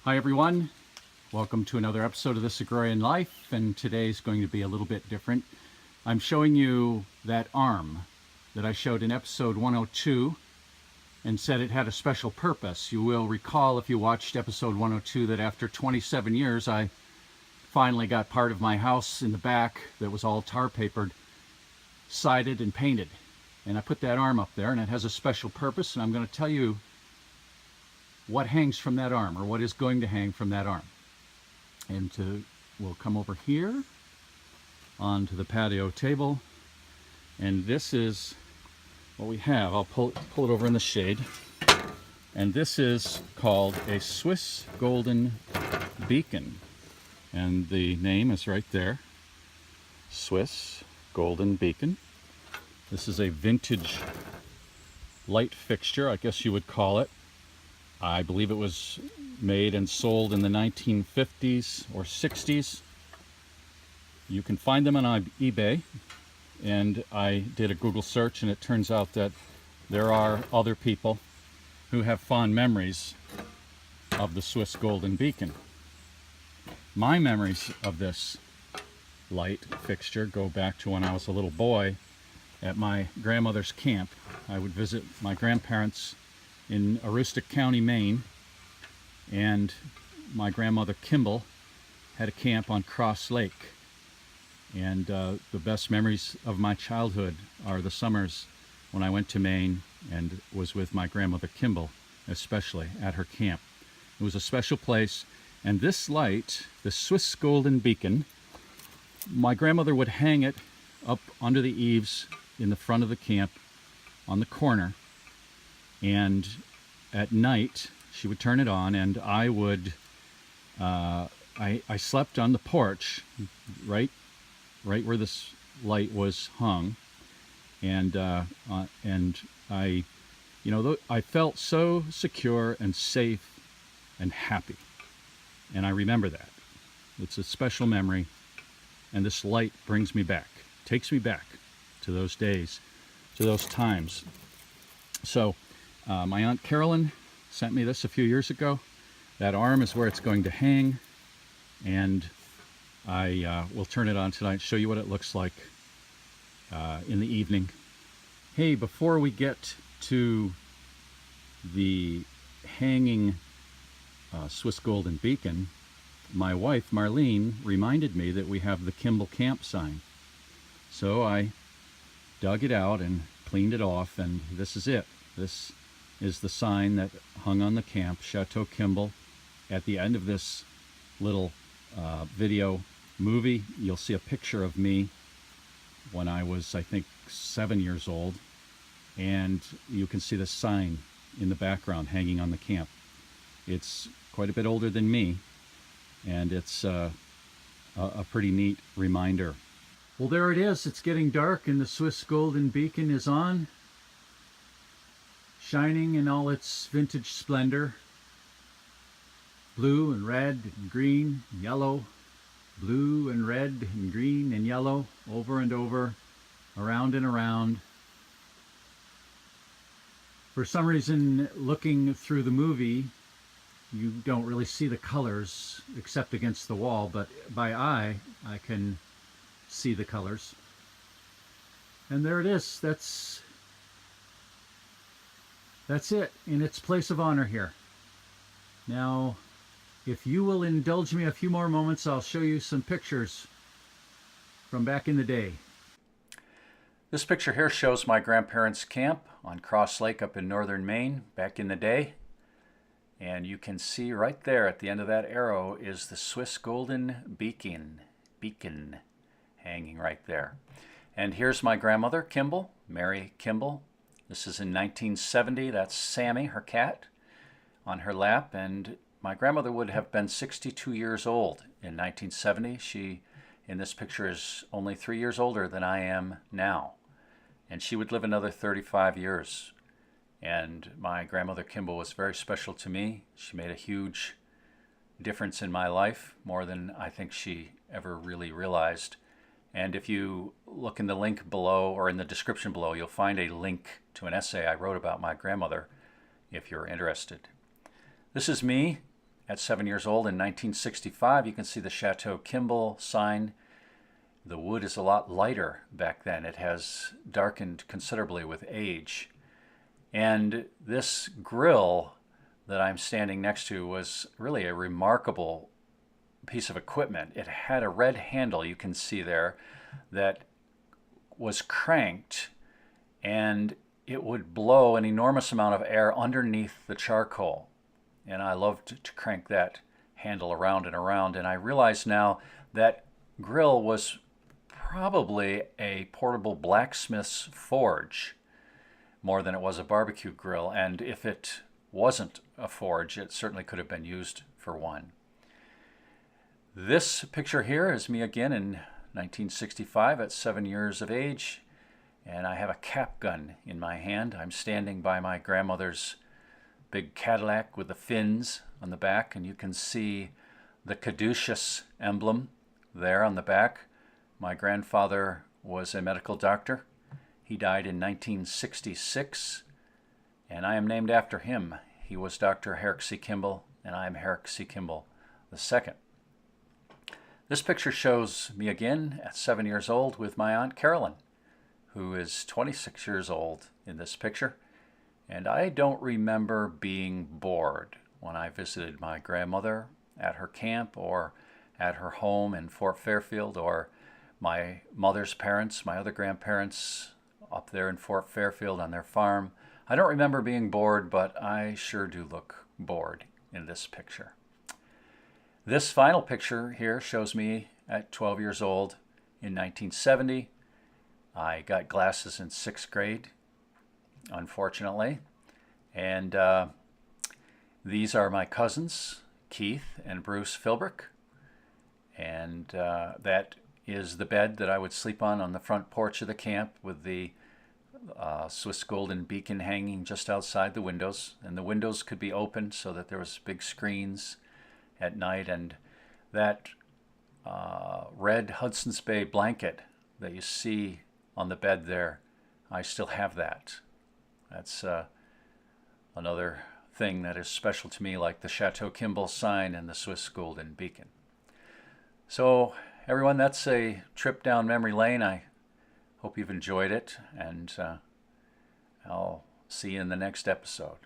Hi everyone, welcome to another episode of This Agrarian Life, and today's going to be a little bit different. I'm showing you that arm that I showed in episode 102 and said it had a special purpose. You will recall if you watched episode 102 that after 27 years I finally got part of my house in the back that was all tar papered, sided and painted. And I put that arm up there and it has a special purpose, and I'm going to tell you what hangs from that arm, or what is going to hang from that arm. And we'll come over here onto the patio table, and this is what we have. I'll pull it over in the shade, and this is called a Swiss Golden Beacon, and the name is right there, Swiss Golden Beacon. This is a vintage light fixture, I guess you would call it. I believe it was made and sold in the 1950s or 60s. You can find them on eBay, and I did a Google search, and it turns out that there are other people who have fond memories of the Swiss Golden Beacon. My memories of this light fixture go back to when I was a little boy at my grandmother's camp. I would visit my grandparents in Aroostook County, Maine, and my grandmother Kimble had a camp on Cross Lake. And the best memories of my childhood are the summers when I went to Maine and was with my grandmother Kimble, especially at her camp. It was a special place, and this light, the Swiss Golden Beacon, my grandmother would hang it up under the eaves in the front of the camp on the corner, and at night she would turn it on, and I would I slept on the porch right where this light was hung, and I I felt so secure and safe and happy, and I remember that. It's a special memory, and this light brings me back, takes me back to those days, to those times. So my Aunt Carolyn sent me this a few years ago. That arm is where it's going to hang, and I will turn it on tonight, show you what it looks like in the evening. Hey, before we get to the hanging Swiss Golden Beacon, my wife Marlene reminded me that we have the Kimble camp sign. So I dug it out and cleaned it off, and this is it. This is the sign that hung on the camp, Chateau Kimble. At the end of this little video movie, you'll see a picture of me when I was, I think, 7 years old, and you can see the sign in the background hanging on the camp. It's quite a bit older than me, and it's a pretty neat reminder. Well, there it is. It's getting dark, and the Swiss Golden Beacon is on, shining in all its vintage splendor. Blue and red and green and yellow, blue and red and green and yellow, over and over, around and around. For some reason, looking through the movie, you don't really see the colors except against the wall, but by eye, I can see the colors. And there it is. That's it in its place of honor here. Now, if you will indulge me a few more moments, I'll show you some pictures from back in the day. This picture here shows my grandparents' camp on Cross Lake up in northern Maine back in the day. And you can see right there at the end of that arrow is the Swiss Golden Beacon hanging right there. And here's my grandmother, Kimble, Mary Kimble. This is in 1970. That's Sammy, her cat, on her lap. And my grandmother would have been 62 years old in 1970. She, in this picture, is only 3 years older than I am now. And she would live another 35 years. And my grandmother Kimble was very special to me. She made a huge difference in my life, more than I think she ever really realized. And if you look in the link below, or in the description below, you'll find a link to an essay I wrote about my grandmother, if you're interested. This is me at 7 years old in 1965. You can see the Chateau Kimble sign. The wood is a lot lighter back then. It has darkened considerably with age. And this grill that I'm standing next to was really a remarkable piece of equipment. It had a red handle, you can see there, that was cranked, and it would blow an enormous amount of air underneath the charcoal. And I loved to crank that handle around and around. And I realize now that grill was probably a portable blacksmith's forge more than it was a barbecue grill. And if it wasn't a forge, it certainly could have been used for one. This picture here is me again in 1965 at 7 years of age, and I have a cap gun in my hand. I'm standing by my grandmother's big Cadillac with the fins on the back, and you can see the caduceus emblem there on the back. My grandfather was a medical doctor. He died in 1966, and I am named after him. He was Dr. Herrick C. Kimball, and I am Herrick C. Kimball II. This picture shows me again at 7 years old with my Aunt Carolyn, who is 26 years old in this picture. And I don't remember being bored when I visited my grandmother at her camp or at her home in Fort Fairfield, or my mother's parents, my other grandparents up there in Fort Fairfield on their farm. I don't remember being bored, but I sure do look bored in this picture. This final picture here shows me at 12 years old in 1970. I got glasses in 6th grade, unfortunately. And these are my cousins, Keith and Bruce Philbrick. And that is the bed that I would sleep on the front porch of the camp, with the Swiss golden beacon hanging just outside the windows. And the windows could be opened so that there was big screens at night. And that red Hudson's Bay blanket that you see on the bed there, I still have that. That's another thing that is special to me, like the Chateau Kimble sign and the Swiss golden beacon. So everyone, that's a trip down memory lane. I hope you've enjoyed it, and I'll see you in the next episode.